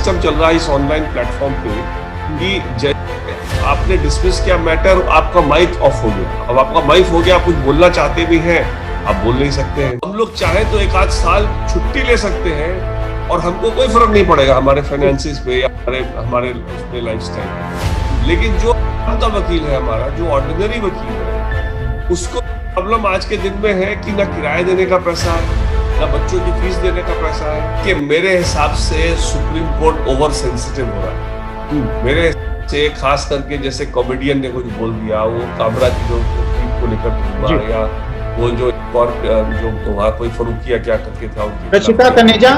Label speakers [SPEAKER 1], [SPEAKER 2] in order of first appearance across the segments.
[SPEAKER 1] System चल रहा है इस ऑनलाइन प्लेटफॉर्म पे कि जैसे आपने डिसमिस किया मैटर, आपका माइक ऑफ हो गया। अब आपका माइक हो गया, आप कुछ बोलना चाहते भी हैं, आप बोल नहीं सकते हैं। हम लोग चाहे तो एक आध साल छुट्टी ले सकते हैं और हमको कोई फर्क नहीं पड़ेगा हमारे फाइनेंसिस पे या हमारे उसमें लाइफस्टाइल। लेकिन जो आपका वकील है, हमारा जो ऑर्डिनरी वकील है, उसको प्रॉब्लम आज के दिन में है कि ना किराया देने का पैसा है, ना बच्चों की फीस देने का पैसा है। कि मेरे हिसाब से सुप्रीम कोर्ट ओवर सेंसिटिव हो रहा है। मेरे से खास करके जैसे कॉमेडियन ने कुछ बोल दिया, वो काबरा की जो को लेकर हुआ, या वो जो और जो वहाँ कोई फरूकिया क्या करके था उनकी
[SPEAKER 2] रचिता तनेजा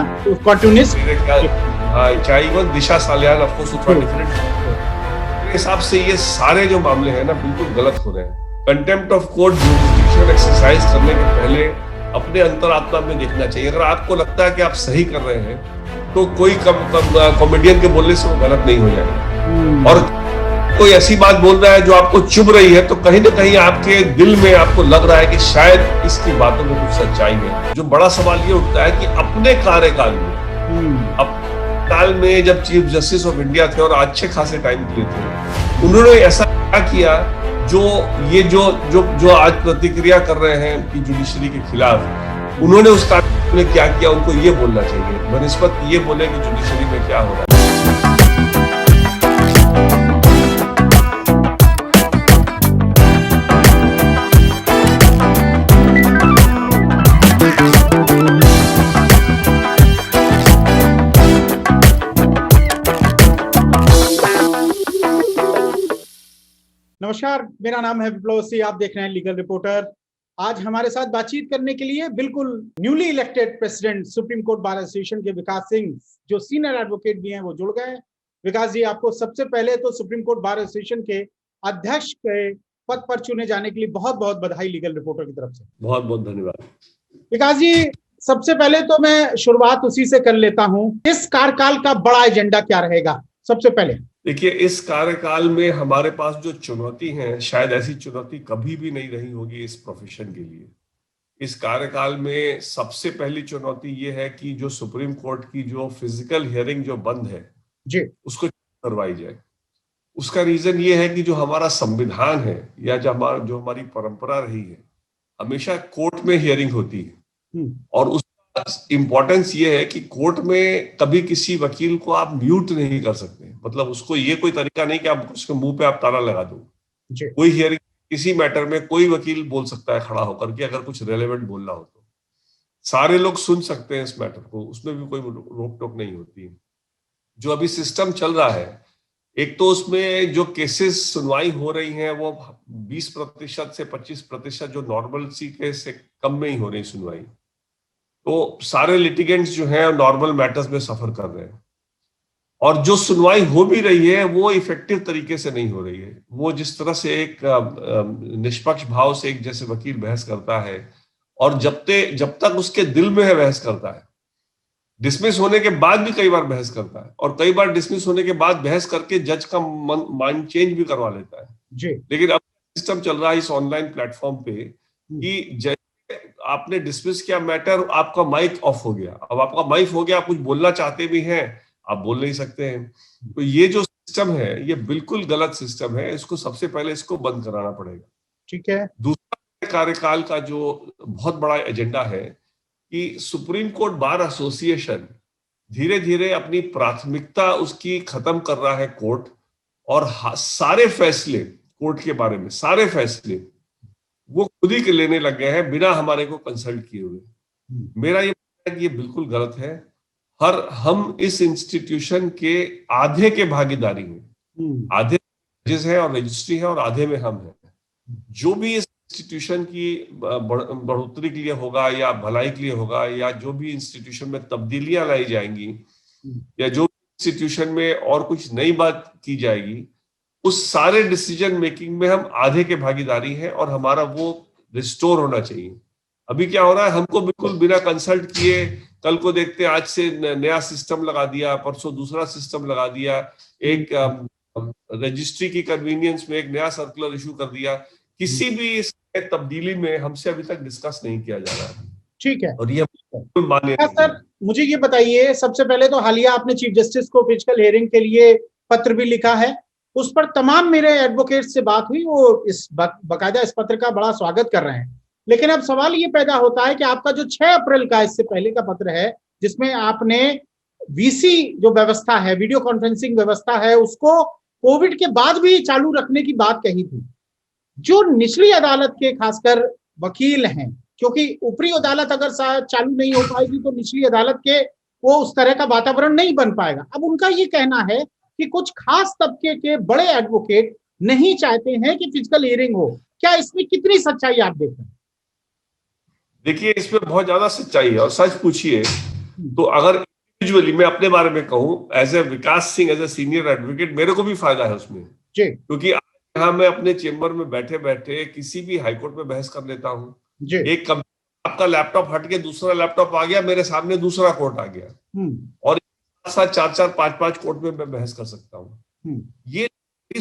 [SPEAKER 2] कार्टूनिस्ट,
[SPEAKER 1] हाँ, even Disha Salian of course थोड़ा डिफरेंट। मेरे हिसाब से ये सारे जो मामले हैं ना बिल्कुल गलत हो रहे हैं। Contempt of court jurisdiction exercise करने के पहले अपने अंतरात्मा में देखना चाहिए। अगर आपको लगता है कि आप सही कर रहे हैं तो कोई कॉमेडियन के बोलने से वो गलत नहीं हो जाएगा। और कोई ऐसी बात बोल रहा है जो आपको चुभ रही है, तो कहीं ना कहीं आपके दिल में आपको लग रहा है कि शायद इसकी बातों में कुछ सच्चाई है। जो बड़ा सवाल ये उठता है कि अपने कार्यकाल में, अब काल में जब चीफ जस्टिस ऑफ इंडिया थे और अच्छे खासे टाइम के लिए थे, उन्होंने ऐसा क्या किया जो ये जो आज प्रतिक्रिया कर रहे हैं कि जुडिशरी के खिलाफ, उन्होंने उस कानून में क्या किया, उनको ये बोलना चाहिए बनिस्बत ये बोले कि जुडिशरी में क्या हो रहा है।
[SPEAKER 2] नमस्कार, मेरा नाम है विप्लव सिंह, आप देख रहे हैं लीगल रिपोर्टर। आज हमारे साथ बातचीत करने के लिए बिल्कुल newly elected president supreme court bar association के विकास सिंह, जो सीनियर एडवोकेट भी हैं, वो जुड़ गए। विकास जी, आपको सबसे पहले तो सुप्रीम कोर्ट बार एसोसिएशन के अध्यक्ष के पद पर चुने जाने के लिए बहुत बहुत बधाई लीगल रिपोर्टर की तरफ से।
[SPEAKER 1] बहुत बहुत धन्यवाद।
[SPEAKER 2] विकास जी, सबसे पहले तो मैं शुरुआत उसी से कर लेता हूँ, इस कार्यकाल का बड़ा एजेंडा क्या रहेगा? सबसे पहले
[SPEAKER 1] देखिए, इस कार्यकाल में हमारे पास जो चुनौती है, शायद ऐसी चुनौती कभी भी नहीं रही होगी इस प्रोफेशन के लिए। इस कार्यकाल में सबसे पहली चुनौती ये है कि जो सुप्रीम कोर्ट की जो फिजिकल हियरिंग जो बंद है
[SPEAKER 2] जी,
[SPEAKER 1] उसको करवाई जाए। उसका रीजन ये है कि जो हमारा संविधान है या जो हमारी परंपरा रही है, हमेशा कोर्ट में हियरिंग होती है। और उसका इंपॉर्टेंस ये है कि कोर्ट में कभी किसी वकील को आप म्यूट नहीं कर सकते। मतलब उसको ये कोई तरीका नहीं कि आप उसके मुंह पे आप ताला लगा दो। कोई हियरिंग किसी मैटर में कोई वकील बोल सकता है खड़ा होकर के, अगर कुछ रेलेवेंट बोलना हो तो सारे लोग सुन सकते हैं इस मैटर को, उसमें भी कोई रोक टोक नहीं होती। जो अभी सिस्टम चल रहा है, एक तो उसमें जो केसेस सुनवाई हो रही हैं वो 20% से 25% जो नॉर्मल सी केस से कम में ही हो रही सुनवाई। तो सारे लिटिगेंट्स जो हैं नॉर्मल मैटर्स में सफर कर रहे हैं, और जो सुनवाई हो भी रही है वो इफेक्टिव तरीके से नहीं हो रही है। वो जिस तरह से एक निष्पक्ष भाव से एक जैसे वकील बहस करता है, और जब तक उसके दिल में है बहस करता है, डिसमिस होने के बाद भी कई बार बहस करता है, और कई बार डिसमिस होने के बाद बहस करके जज का माइंड चेंज भी करवा लेता है
[SPEAKER 2] जी।
[SPEAKER 1] लेकिन अब सिस्टम चल रहा है इस ऑनलाइन प्लेटफॉर्म पे कि जैसे आपने डिसमिस किया मैटर, आपका माइक ऑफ हो गया। अब आपका माइक हो गया, आप कुछ बोलना चाहते भी हैं, आप बोल नहीं सकते हैं। तो ये जो सिस्टम है ये बिल्कुल गलत सिस्टम है। इसको सबसे पहले इसको बंद कराना पड़ेगा।
[SPEAKER 2] ठीक है।
[SPEAKER 1] दूसरा कार्यकाल का जो बहुत बड़ा एजेंडा है कि सुप्रीम कोर्ट बार एसोसिएशन धीरे धीरे अपनी प्राथमिकता उसकी खत्म कर रहा है कोर्ट, और सारे फैसले कोर्ट के बारे में, सारे फैसले वो खुद ही लेने लग गए हैं बिना हमारे को कंसल्ट किए हुए। मेरा ये मानना है कि ये बिल्कुल गलत है। हम इस इंस्टीट्यूशन के आधे के भागीदारी हैं, आधे जजेस हैं और रजिस्ट्री है, और आधे में हम हैं। जो भी इस इंस्टीट्यूशन की बढ़ोतरी के लिए होगा या भलाई के लिए होगा, या जो भी इंस्टीट्यूशन में तब्दीलियां लाई जाएंगी, या जो इंस्टीट्यूशन में और कुछ नई बात की जाएगी, उस सारे डिसीजन मेकिंग में हम आधे के भागीदारी हैं, और हमारा वो रिस्टोर होना चाहिए। अभी क्या हो रहा है, हमको बिल्कुल बिना कंसल्ट किए, कल को देखते आज से नया सिस्टम लगा दिया, परसों दूसरा सिस्टम लगा दिया, एक रजिस्ट्री की कन्वीनियंस में एक नया सर्कुलर इशू कर दिया। किसी भी इस तब्दीली में हमसे अभी तक डिस्कस नहीं किया जा रहा है।
[SPEAKER 2] ठीक है।
[SPEAKER 1] और ये बिल्कुल मान्य नहीं
[SPEAKER 2] सर
[SPEAKER 1] है।
[SPEAKER 2] मुझे ये बताइए, सबसे पहले तो हालिया आपने चीफ जस्टिस को फिजिकल हियरिंग के लिए पत्र भी लिखा है, उस पर तमाम मेरे एडवोकेट से बात हुई, वो इस बकायदा इस पत्र का बड़ा स्वागत कर रहे हैं। लेकिन अब सवाल ये पैदा होता है कि आपका जो 6 अप्रैल का इससे पहले का पत्र है, जिसमें आपने वीसी जो व्यवस्था है, वीडियो कॉन्फ्रेंसिंग व्यवस्था है, उसको कोविड के बाद भी चालू रखने की बात कही थी। जो निचली अदालत के खासकर वकील हैं, क्योंकि ऊपरी अदालत अगर चालू नहीं हो पाएगी तो निचली अदालत के वो उस तरह का वातावरण नहीं बन पाएगा। अब उनका ये कहना है कि कुछ खास तबके के बड़े एडवोकेट नहीं चाहते हैं कि फिजिकल हियरिंग हो। क्या इसमें कितनी सच्चाई आप देखते हैं?
[SPEAKER 1] देखिए, इसमें बहुत ज्यादा सच्चाई है, और सच पूछिए तो अगर इंडिविजुअली मैं अपने बारे में कहूं, as a Vikas Singh, as a senior advocate, मेरे को भी फायदा है उसमें, क्योंकि आज यहाँ मैं अपने चेंबर में बैठे बैठे किसी भी हाईकोर्ट में बहस कर लेता हूँ। एक आपका लैपटॉप हट के दूसरा लैपटॉप आ गया, मेरे सामने दूसरा कोर्ट आ गया, और साथ 4-4, 5-5 कोर्ट में मैं बहस कर सकता हूँ। ये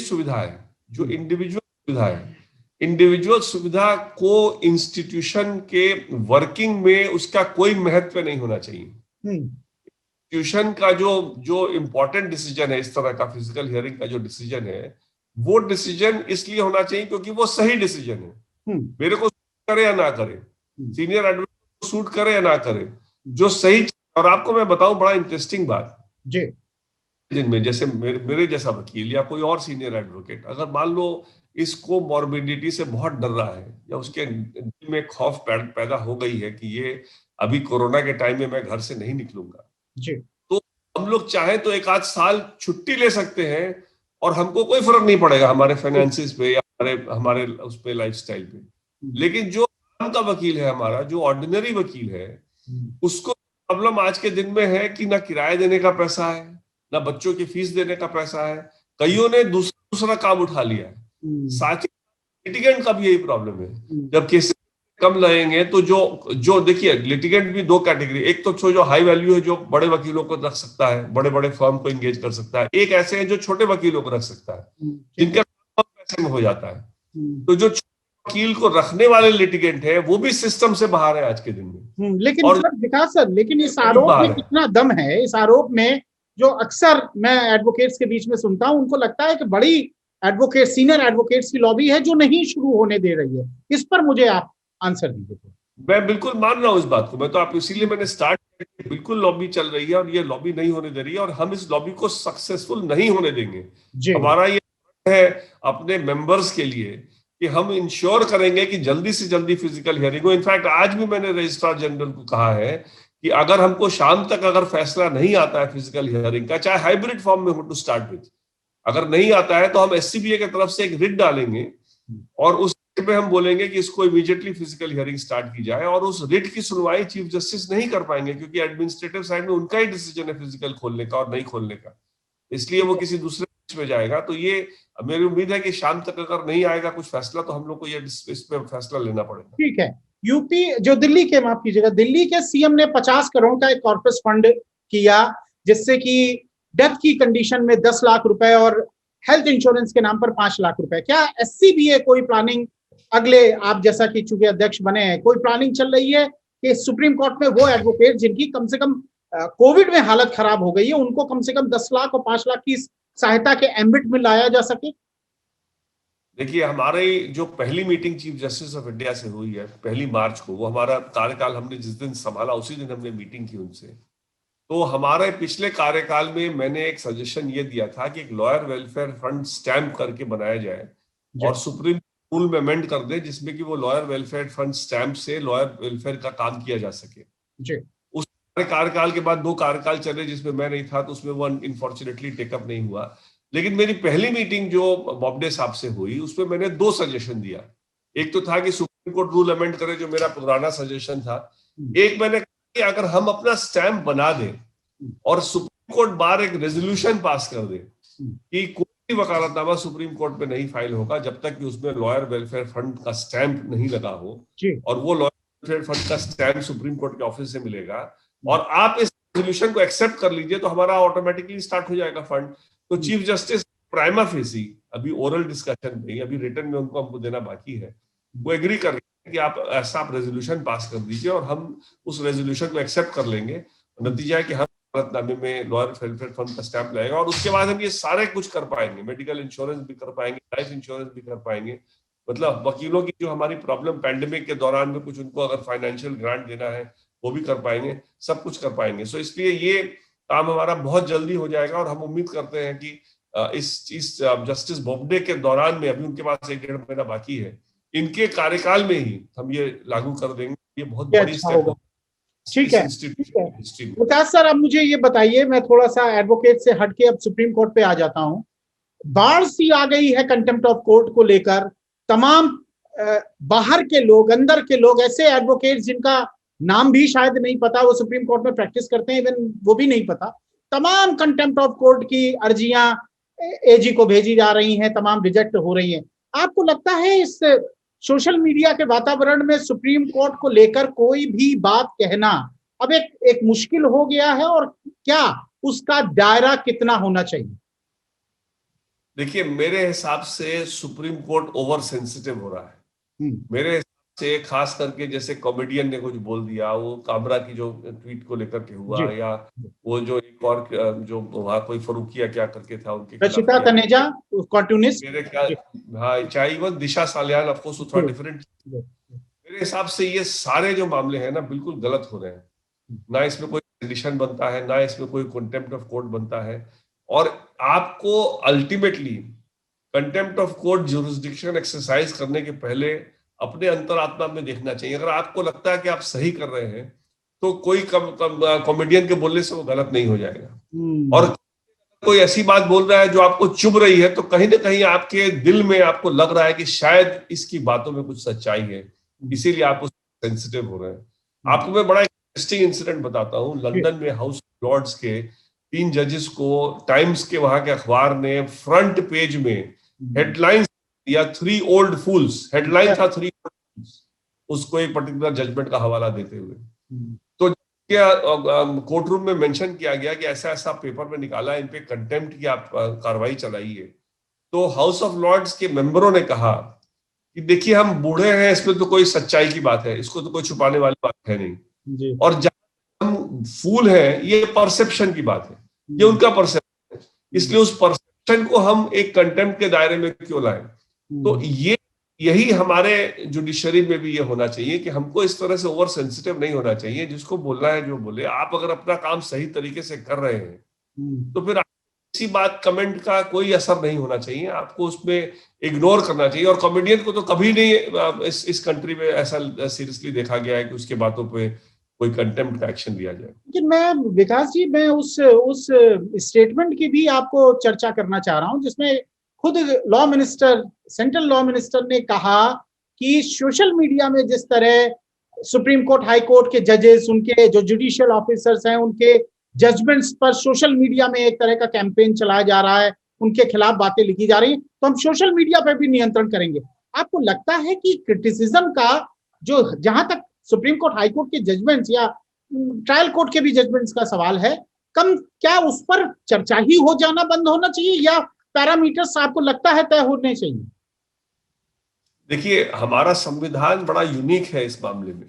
[SPEAKER 1] सुविधा है जो इंडिविजुअल सुविधा है। इंडिविजुअल सुविधा को इंस्टीट्यूशन के वर्किंग में उसका कोई महत्व नहीं होना चाहिए। इंस्टीट्यूशन का जो इंपॉर्टेंट डिसीजन है, इस तरह का फिजिकल हियरिंग का जो डिसीजन है, वो डिसीजन इसलिए होना चाहिए क्योंकि वो सही डिसीजन है। मेरे को करे या ना करे, सीनियर एडवोकेट को सूट करे या ना करे, जो सही। और आपको मैं बताऊं बड़ा इंटरेस्टिंग बात जी, जिनमें जैसे मेरे जैसा वकील या कोई और सीनियर एडवोकेट अगर मान लो इसको मॉर्बिडिटी से बहुत डर रहा है, या उसके दिल में खौफ पैदा हो गई है कि ये अभी कोरोना के टाइम में मैं घर से नहीं निकलूंगा जी, तो हम लोग चाहे तो 1 आध साल छुट्टी ले सकते हैं और हमको कोई फर्क नहीं पड़ेगा हमारे फाइनेंसिस पे या हमारे उस पे लाइफस्टाइल पे। लेकिन जो आम का वकील है, हमारा जो ऑर्डिनरी वकील है, उसको प्रॉब्लम आज के दिन में है कि ना किराया देने का पैसा है, ना बच्चों की फीस देने का पैसा है। कईयों ने दूसरा काम उठा लिया है। साथ ही लिटिगेंट का भी यही प्रॉब्लम है। जब केसेस कम लगेंगे तो जो देखिए, लिटिगेंट भी 2 कैटेगरी, एक तो जो हाई वैल्यू है, जो बड़े वकीलों को रख सकता है, बड़े बड़े फर्म को एंगेज कर सकता है। एक ऐसे हैं जो छोटे वकीलों को रख सकता है, जिनका पैसे में हो जाता है। तो जो वकील को रखने वाले लिटिगेंट है वो भी सिस्टम से बाहर है आज के दिन में।
[SPEAKER 2] लेकिन सर विकास सर, लेकिन इस आरोप में कितना दम है? इस आरोप में जो अक्सर मैं एडवोकेट्स के बीच में सुनता हूं, उनको लगता है कि बड़ी एडवोकेट, सीनियर एडवोकेट्स की लॉबी है जो नहीं शुरू होने दे रही है। इस पर मुझे आप आंसर दीजिए।
[SPEAKER 1] मैं बिल्कुल मान रहा हूं इस बात को। मैं तो आप इसीलिए मैंने स्टार्ट किया, बिल्कुल लॉबी चल रही है और ये लॉबी नहीं होने दे रही है, और हम इस लॉबी को सक्सेसफुल नहीं होने देंगे। हमारा ये है अपने मेंबर्स के लिए कि हम इंश्योर करेंगे कि जल्दी से जल्दी फिजिकल हियरिंग हो। इनफैक्ट आज भी मैंने रजिस्ट्रार जनरल को कहा है कि अगर हमको शाम तक अगर फैसला नहीं आता है फिजिकल हियरिंग का, चाहे हाइब्रिड फॉर्म में हो टू स्टार्ट विद, अगर नहीं आता है तो हम एससीबीए की तरफ से एक रिट डालेंगे और उस पे हम बोलेंगे कि इसको इमीडिएटली फिजिकल हियरिंग स्टार्ट की जाए। और उस रिट की सुनवाई चीफ जस्टिस नहीं कर पाएंगे क्योंकि एडमिनिस्ट्रेटिव साइड में उनका ही डिसीजन है फिजिकल खोलने का और नहीं खोलने का, इसलिए वो किसी दूसरे में जाएगा। तो ये मेरी उम्मीद है कि शाम तक अगर नहीं आएगा कुछ फैसला तो हम लोग को ये इस पे फैसला लेना पड़ेगा। ठीक है।
[SPEAKER 2] यूपी जो दिल्ली के, माफ कीजिएगा, दिल्ली के सीएम ने 50 करोड़ का एक कॉर्पस फंड किया, जिससे कि डेथ की कंडीशन में 10 लाख रुपए और हेल्थ इंश्योरेंस के नाम पर 5 लाख रुपए। क्या एससीबीए कोई प्लानिंग अगले, आप जैसा कि चूंकि अध्यक्ष बने हैं, कोई प्लानिंग चल रही है कि सुप्रीम कोर्ट में वो एडवोकेट जिनकी कम से कम कोविड में हालत खराब हो गई है, उनको कम से कम 10 लाख और 5 लाख की सहायता के एम्बिट में लाया जा सके?
[SPEAKER 1] देखिए, हमारी जो पहली meeting chief justice of India से हुई है 1 मार्च को, वो हमारा कार्यकाल हमने जिस दिन संभाला उसी दिन हमने मीटिंग की उनसे। तो हमारे पिछले कार्यकाल में मैंने एक सजेशन ये दिया था कि एक लॉयर वेलफेयर फंड स्टैम्प करके बनाया जाए और सुप्रीम रूल में अमेंड कर दे, जिसमें कि वो लॉयर वेलफेयर फंड स्टैम्प से लॉयर वेलफेयर का काम किया जा सके। उस कार्यकाल के बाद 2 कार्यकाल चले जिसमें मैं नहीं था, तो उसमें वो अनफॉर्चुनेटली टेकअप नहीं हुआ। लेकिन मेरी पहली मीटिंग जो बॉब्डे साहब से हुई उसमें मैंने 2 सजेशन दिया। एक तो था कि सुप्रीम कोर्ट रूल अमेंड करे, जो मेरा पुराना सजेशन था। एक मैंने कहा कि अगर हम अपना स्टैम्प बना दें और सुप्रीम कोर्ट बार एक रेजोल्यूशन पास कर दे कि कोई वकालतनामा सुप्रीम कोर्ट में नहीं फाइल होगा जब तक कि उसमें लॉयर वेलफेयर फंड का स्टैंप नहीं लगा हो, और वो लॉयर वेलफेयर फंड का स्टैंप सुप्रीम कोर्ट के ऑफिस से मिलेगा, और आप इस रेजोल्यूशन को एक्सेप्ट कर लीजिए, तो हमारा ऑटोमेटिकली स्टार्ट हो जाएगा फंड। तो चीफ जस्टिस प्राइमा फेसी, अभी ओरल डिस्कशन में, अभी रिटर्न में उनको हमको देना बाकी है, वो एग्री कर रहे कि आप रेजोल्यूशन पास कर दीजिए और हम उस रेजोल्यूशन को एक्सेप्ट कर लेंगे। नतीजा है कि हम नामे में लॉयर वेलफेयर फंड का स्टैंप लगेगा और उसके बाद हम ये सारे कुछ कर पाएंगे, मेडिकल इंश्योरेंस भी कर पाएंगे, लाइफ इंश्योरेंस भी कर पाएंगे। मतलब वकीलों की जो हमारी प्रॉब्लम पैंडेमिक के दौरान में कुछ उनको अगर फाइनेंशियल ग्रांट देना है वो भी कर पाएंगे, सब कुछ कर पाएंगे। सो इसलिए ये काम हमारा बहुत जल्दी हो जाएगा और हम उम्मीद करते हैं कि इस जस्टिस बोबडे के दौरान में, अभी उनके पास 1-1.5 महीना बाकी है, इनके कार्यकाल में ही हम ये लागू कर देंगे। ये बहुत बड़ी स्टेप होगा।
[SPEAKER 2] ठीक है, ठीक है विकास सर, अब मुझे ये बताइए, मैं थोड़ा सा एडवोकेट से हटके अब सुप्रीम कोर्ट पे आ जाता हूं। बाढ़ सी आ गई है कंटेम्प्ट ऑफ कोर्ट को लेकर। तमाम बाहर के लोग, अंदर के लोग, ऐसे एडवोकेट जिनका नाम भी शायद नहीं पता, वो सुप्रीम कोर्ट में प्रैक्टिस करते हैं, इवन वो भी नहीं पता, तमाम कंटेम्प्ट ऑफ कोर्ट की अर्जियां एजी को भेजी जा रही हैं, तमाम रिजेक्ट हो रही हैं। आपको लगता है इस सोशल मीडिया के वातावरण में सुप्रीम कोर्ट को लेकर कोई भी बात कहना अब एक मुश्किल हो गया है, और क्या उसका दायरा कितना होना चाहिए?
[SPEAKER 1] देखिए, मेरे हिसाब से सुप्रीम कोर्ट ओवर सेंसिटिव हो रहा है। मेरे हिसाब से, खास करके जैसे कॉमेडियन ने कुछ बोल दिया, वो कामरा की जो ट्वीट को लेकर के हुआ, या वो जो एक और जो वहां कोई फरूकिया क्या करके था उनके
[SPEAKER 2] रचिता तनेजा कार्टूनिस्ट,
[SPEAKER 1] मेरे ख्याल, हाँ, चाहे even Disha Salian, of course थोड़ा डिफरेंट। मेरे हिसाब से ये सारे जो मामले हैं ना, बिल्कुल गलत हो रहे हैं। ना इसमें कोई कंडीशन बनता है, ना इसमें कोई कंटेम्प्ट ऑफ कोर्ट बनता है। और आपको ultimately contempt of court jurisdiction exercise करने के पहले अपने अंतरात्मा में देखना चाहिए। अगर आपको लगता है कि आप सही कर रहे हैं, तो कोई कॉमेडियन के बोलने से वो गलत नहीं हो जाएगा। और कोई ऐसी बात बोल रहा है जो आपको चुभ रही है, तो कहीं ना कहीं आपके दिल में आपको लग रहा है कि शायद इसकी बातों में कुछ सच्चाई है, इसीलिए आप उस सेंसिटिव हो रहे हैं। आपको मैं बड़ा इंटरेस्टिंग इंसिडेंट बताता हूँ। लंदन में हाउस ऑफ लॉर्ड्स के 3 जजेस को टाइम्स के वहां के अखबार ने फ्रंट पेज में हेडलाइन या 3 ओल्ड फूल्स, हेडलाइन था 3 ओल्ड फूल्स, उसको एक पर्टिकुलर जजमेंट का हवाला देते हुए। तो क्या कोर्ट रूम में मेंशन किया गया कि ऐसा ऐसा पेपर में निकाला, इन पे कंटेम्प्ट की आप कार्रवाई चलाइए। तो हाउस ऑफ लॉर्ड्स के मेंबरों ने कहा कि देखिए, हम बूढ़े हैं, इसमें तो कोई सच्चाई की बात है, इसको तो कोई छुपाने वाली बात है नहीं, और जहां हम फूल हैं, ये परसेप्शन की बात है, ये उनका परसेप्शन है, इसलिए उस परसेप्शन को हम एक कंटेम्प्ट के दायरे में क्यों लाएं। तो यही हमारे जुडिशरी में भी ये होना चाहिए कि हमको इस तरह से ओवर सेंसिटिव नहीं होना चाहिए। जिसको बोलना है जो बोले, आप अगर अपना काम सही तरीके से कर रहे हैं तो फिर किसी बात कमेंट का कोई असर नहीं होना चाहिए, आपको उसमें इग्नोर करना चाहिए। और कॉमेडियन को तो कभी नहीं इस कंट्री में ऐसा सीरियसली देखा गया है कि उसके बातों पे कोई कंटेम्प्ट का एक्शन लिया जाए।
[SPEAKER 2] लेकिन मैं, विकास जी, मैं उस स्टेटमेंट की भी आपको चर्चा करना चाह रहा हूं, जिसमें खुद law minister, central law minister ने कहा कि सोशल मीडिया में जिस तरह सुप्रीम कोर्ट, हाई कोर्ट के जजेस, उनके जो जुडिशियल ऑफिसर्स हैं, उनके जजमेंट्स पर सोशल मीडिया में एक तरह का कैंपेन चलाया जा रहा है, उनके खिलाफ बातें लिखी जा रही हैं, तो हम सोशल मीडिया पर भी नियंत्रण करेंगे। आपको लगता है कि क्रिटिसिज्म का जो, जहां तक सुप्रीम कोर्ट, हाई कोर्ट के जजमेंट्स या ट्रायल कोर्ट के भी जजमेंट्स का सवाल है, क्या उस पर चर्चा ही हो जाना बंद होना चाहिए, या पैरामीटर्स आपको लगता है तय होने चाहिए?
[SPEAKER 1] देखिए, हमारा संविधान बड़ा यूनिक है इस मामले में।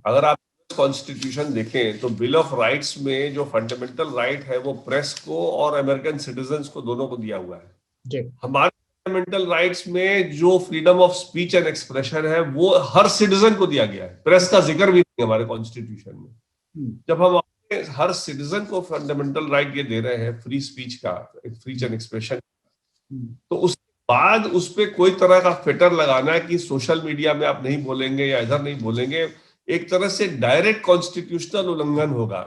[SPEAKER 1] अगर आप कॉन्स्टिट्यूशन देखें तो बिल ऑफ राइट्स में जो फंडामेंटल राइट है वो प्रेस को और अमेरिकन सिटीजन्स को दोनों को दिया हुआ है। हमारे फंडामेंटल राइट्स में जो freedom of speech and expression है वो हर सिटीजन को दिया गया है, प्रेस का जिक्र भी नहीं हमारे कॉन्स्टिट्यूशन में। जब हम हर सिटीजन को फंडामेंटल राइट ये दे रहे हैं, फ्री स्पीच का, फ्री एंड एक्सप्रेशन, तो उसके बाद उस पर कोई तरह का फिटर लगाना है कि सोशल मीडिया में आप नहीं बोलेंगे या इधर नहीं बोलेंगे, एक तरह से डायरेक्ट कॉन्स्टिट्यूशनल उल्लंघन होगा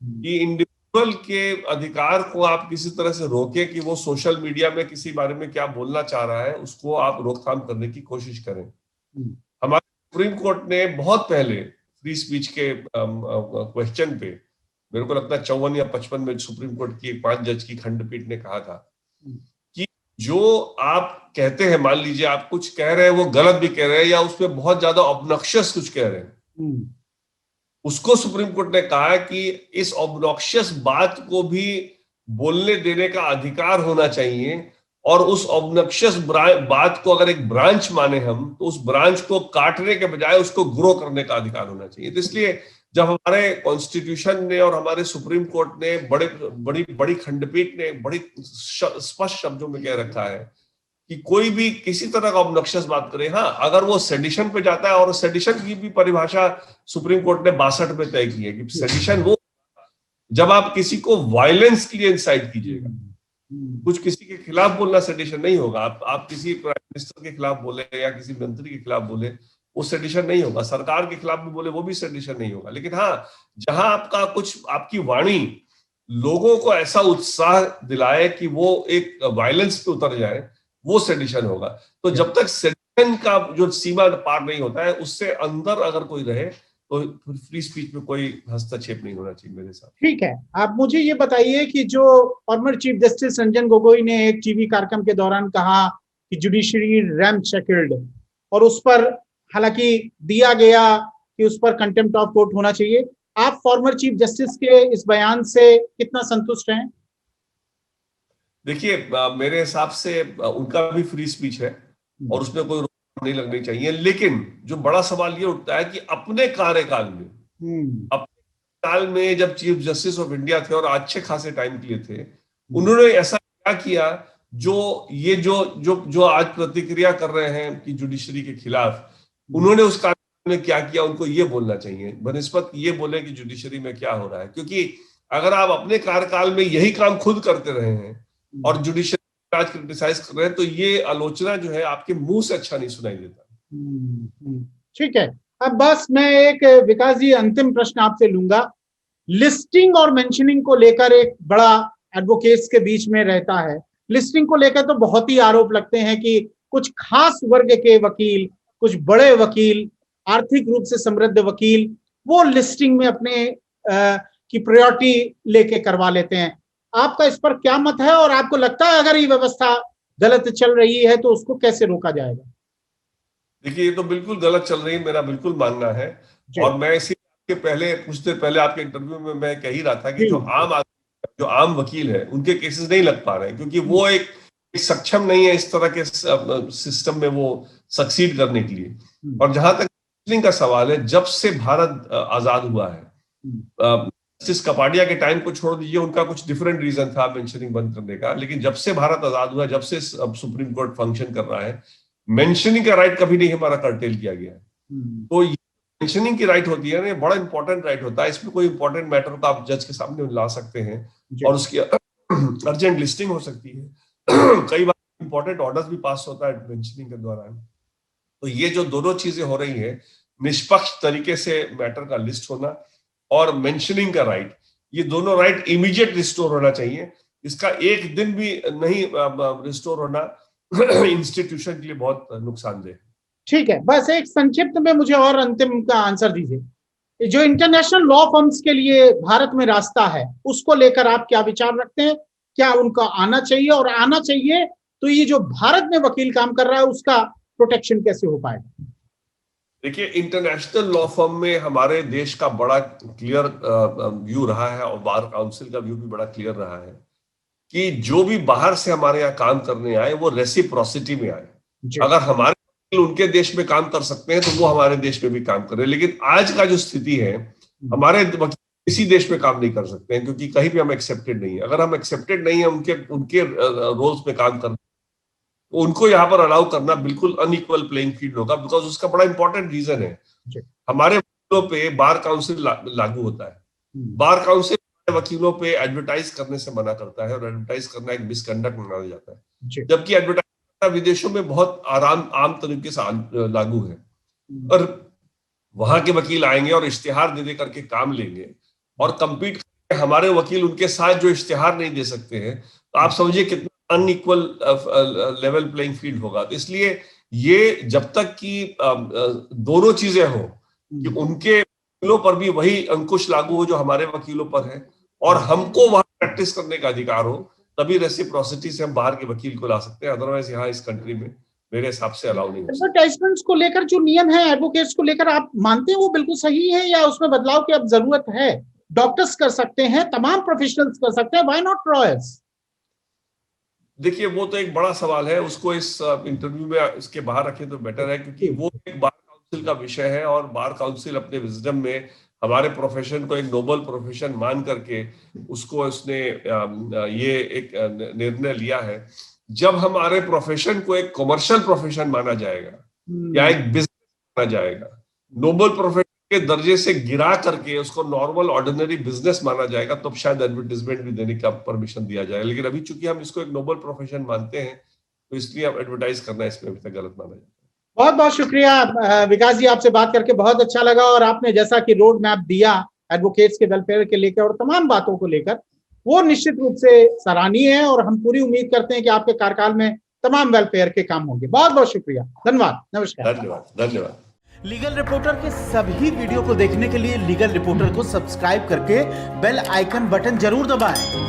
[SPEAKER 1] कि इंडिविजुअल के अधिकार को आप किसी तरह से रोके कि वो सोशल मीडिया में किसी बारे में क्या बोलना चाह रहा है, उसको आप रोकथाम करने की कोशिश करें। हमारे सुप्रीम कोर्ट ने बहुत पहले फ्री स्पीच के क्वेश्चन पे, मेरे को लगता है 54 या 55 में सुप्रीम कोर्ट की 5 जज की खंडपीठ ने कहा था कि जो आप कहते हैं, मान लीजिए आप कुछ कह रहे हैं, वो गलत भी कह रहे हैं या उसमें बहुत ज्यादा ऑब्नॉक्शियस कुछ कह रहे हैं, उसको सुप्रीम कोर्ट ने कहा कि इस ऑब्नॉक्शियस बात को भी बोलने देने का अधिकार होना चाहिए और उस ऑब्नॉक्शियस बात को अगर एक ब्रांच माने हम, तो उस ब्रांच को काटने के बजाय उसको ग्रो करने का अधिकार होना चाहिए। तो इसलिए जब हमारे कॉन्स्टिट्यूशन ने और हमारे सुप्रीम कोर्ट ने बड़ी बड़ी खंडपीठ ने बड़ी स्पष्ट शब्दों में कह रखा है कि कोई भी किसी तरह का ऑब्नॉक्शियस बात करे, हाँ अगर वो सेडिशन पे जाता है, और सेडिशन की भी परिभाषा सुप्रीम कोर्ट ने 62 में तय की है कि सेडिशन वो जब आप किसी को वायलेंस के लिए इंसाइट कीजिएगा। कुछ किसी के खिलाफ बोलना सेडिशन नहीं होगा। आप किसी प्राइम मिनिस्टर के खिलाफ बोले या किसी मंत्री के खिलाफ बोले, वो सेडिशन नहीं होगा। सरकार के खिलाफ भी बोले, वो भी सेडिशन नहीं होगा। लेकिन हाँ, जहां आपकी वाणी लोगों को ऐसा उत्साह दिलाए कि वो एक वायलेंस पे उतर जाए, वो सेडिशन होगा। तो जब तक सेडिशन का जो सीमा पार नहीं होता है, उससे अंदर अगर कोई रहे तो फ्री स्पीच में कोई हस्तक्षेप नहीं होना चाहिए मेरे साथ।
[SPEAKER 2] ठीक है, आप मुझे ये बताइए कि जो former chief justice Ranjan Gogoi ने एक टीवी कार्यक्रम के दौरान कहा कि जुडिशरी रैम्प शेकल्ड, और उस पर हालांकि दिया गया कि उस पर कंटेम्प्ट ऑफ कोर्ट होना चाहिए, आप फॉर्मर चीफ जस्टिस के इस बयान से कितना संतुष्ट हैं?
[SPEAKER 1] देखिए, मेरे हिसाब से उनका भी फ्री स्पीच है और उसमें कोई रोक नहीं लगनी चाहिए। लेकिन जो बड़ा सवाल ये उठता है कि अपने कार्यकाल में जब चीफ जस्टिस ऑफ इंडिया थे और अच्छे खासे टाइम के लिए थे, उन्होंने ऐसा क्या किया जो आज प्रतिक्रिया कर रहे हैं कि जुडिशरी के खिलाफ, उन्होंने उस कार्यकाल में क्या किया, उनको ये बोलना चाहिए बनिस्बत ये बोले कि जुडिशरी में क्या हो रहा है। क्योंकि अगर आप अपने कार्यकाल में यही काम खुद करते रहे हैं और जुडिशरी आज क्रिटिसाइज कर रहे हैं, तो ये आलोचना जो है आपके मुंह से अच्छा नहीं सुनाई देता।
[SPEAKER 2] ठीक है, अब बस मैं एक विकास जी अंतिम प्रश्न आपसे लूंगा। लिस्टिंग और मेंशनिंग को लेकर एक बड़ा एडवोकेट्स के बीच में रहता है। लिस्टिंग को लेकर तो बहुत ही आरोप लगते हैं कि कुछ खास वर्ग के वकील, कुछ बड़े वकील, आर्थिक रूप से समृद्ध वकील, वो लिस्टिंग में अपने की प्रायोरिटी लेके करवा लेते हैं। आपका इस पर क्या मत है, और आपको लगता है अगर ये व्यवस्था गलत चल रही है तो उसको कैसे रोका जाएगा?
[SPEAKER 1] देखिए, ये तो बिल्कुल गलत चल रही है, मेरा बिल्कुल मानना है। और मैं इसी के पहले कुछ देर पहले आपके इंटरव्यू में मैं कह ही रहा था कि जो आम वकील है उनके केसेस नहीं लग पा रहे हैं, क्योंकि वो एक सक्षम नहीं है इस तरह के सिस्टम में वो सक्सीड करने के लिए। और जहां तक का सवाल है, जब से भारत आजाद हुआ है, जस्टिस कपाडिया के टाइम को छोड़ दीजिए, उनका कुछ डिफरेंट रीजन था मेंशनिंग बंद करने का, लेकिन जब से भारत आजाद हुआ, जब से अब सुप्रीम कोर्ट फंक्शन कर रहा है, मेंशनिंग का राइट कभी नहीं हमारा कर्टेल किया गया है। तो मेंशनिंग की राइट होती है ना, बड़ा इंपॉर्टेंट राइट होता है। इसमें कोई इंपॉर्टेंट मैटर को आप जज के सामने ला सकते हैं और उसकी अर्जेंट लिस्टिंग हो सकती है। कई बार इंपॉर्टेंट ऑर्डर्स भी पास होता है मेंशनिंग के दौरान। तो ये जो दोनों चीजें हो रही है, निष्पक्ष तरीके से मैटर का लिस्ट होना और मेंशनिंग का राइट, ये दोनों राइट इमीडिएट रिस्टोर होना चाहिए। इसका एक दिन भी नहीं रिस्टोर होना इंस्टीट्यूशन के लिए बहुत नुकसानदेह है।
[SPEAKER 2] ठीक है, बस एक संक्षिप्त में मुझे और अंतिम का आंसर दीजिए। जो इंटरनेशनल लॉ फर्म्स के लिए भारत में रास्ता है, उसको लेकर आप क्या विचार रखते हैं? क्या उनका आना चाहिए, और आना चाहिए तो ये जो भारत में वकील काम कर रहा है उसका प्रोटेक्शन कैसे हो पाएगा?
[SPEAKER 1] देखिए, इंटरनेशनल लॉ फर्म में हमारे देश का बड़ा क्लियर व्यू रहा है और बार काउंसिल का व्यू भी बड़ा क्लियर रहा है कि जो भी बाहर से हमारे यहाँ काम करने आए वो रेसिप्रोसिटी में आए। अगर हमारे वकील उनके देश में काम कर सकते हैं तो वो हमारे देश में भी काम करें। लेकिन आज का जो स्थिति है, हमारे वकील किसी देश में काम नहीं कर सकते हैं, क्योंकि कहीं भी हम एक्सेप्टेड नहीं है। अगर हम एक्सेप्टेड नहीं है उनके रोल्स में काम करना, तो उनको यहाँ पर अलाउ करना बिल्कुल अनइक्वल प्लेइंग फील्ड होगा। बिकॉज उसका बड़ा इंपॉर्टेंट रीजन है, हमारे वकीलों पे बार काउंसिल लागू होता है। बार काउंसिल वकीलों पे एडवर्टाइज करने से मना करता है, और एडवर्टाइज करना एक मिसकंडक्ट माना जाता है, जबकि एडवर्टाइज करना विदेशों में बहुत आम तरीके से लागू है। और वहां के वकील आएंगे और इश्तिहार दे करके काम लेंगे और कंपीट करके हमारे वकील उनके साथ जो इश्तिहार नहीं दे सकते हैं, तो आप समझिए कितना अनइक्वल लेवल प्लेइंग फील्ड होगा। तो इसलिए ये जब तक कि दोनों चीजें हो कि उनके वकीलों पर भी वही अंकुश लागू हो जो हमारे वकीलों पर है, और हमको वहां प्रैक्टिस करने का अधिकार हो, तभी रेसिप्रोसिटी से हम बाहर के वकील को ला सकते हैं। अदरवाइज यहाँ इस कंट्री में मेरे हिसाब से अलाउ नहीं हो सकता।
[SPEAKER 2] एडवर्टाइजमेंट्स को लेकर जो नियम है एडवोकेट्स को लेकर, आप मानते हैं वो बिल्कुल सही है, या उसमें बदलाव की अब जरूरत है? डॉक्टर्स कर सकते हैं, तमाम प्रोफेशनल्स कर सकते हैं, व्हाई नॉट लॉयर्स?
[SPEAKER 1] देखिए वो तो एक बड़ा सवाल है, उसको इस इंटरव्यू में इसके बाहर रखें तो बेटर है, क्योंकि वो एक बार काउंसिल का विषय है और बार काउंसिल अपने विजडम में हमारे प्रोफेशन को एक नोबल प्रोफेशन मान करके उसको उसने ये एक निर्णय लिया है। जब हमारे प्रोफेशन को एक कमर्शियल प्रोफेशन माना जाएगा या एक बिजनेस माना जाएगा, नोबल प्रोफेशन के दर्जे से गिरा करके उसको नॉर्मल ऑर्डिनरी बिजनेस माना जाएगा, तब शायद एडवर्टाइजमेंट भी देने का परमिशन दिया जाएगा। लेकिन अभी चूंकि हम इसको एक नोबल प्रोफेशन मानते हैं, तो इसलिए अब एडवर्टाइज करना इसमें अभी तक गलत माना जाता है।
[SPEAKER 2] बहुत बहुत शुक्रिया विकास जी, आपसे बात करके बहुत अच्छा लगा। और आपने जैसा कि रोड मैप दिया एडवोकेट्स के वेलफेयर के लेकर और तमाम बातों को लेकर, वो निश्चित रूप से सराहनीय है और हम पूरी उम्मीद करते हैं कि आपके कार्यकाल में तमाम वेलफेयर के काम होंगे। बहुत बहुत शुक्रिया, धन्यवाद, नमस्कार।
[SPEAKER 1] धन्यवाद।
[SPEAKER 3] लीगल रिपोर्टर के सभी वीडियो को देखने के लिए लीगल रिपोर्टर को सब्सक्राइब करके बेल आइकन बटन जरूर दबाएं।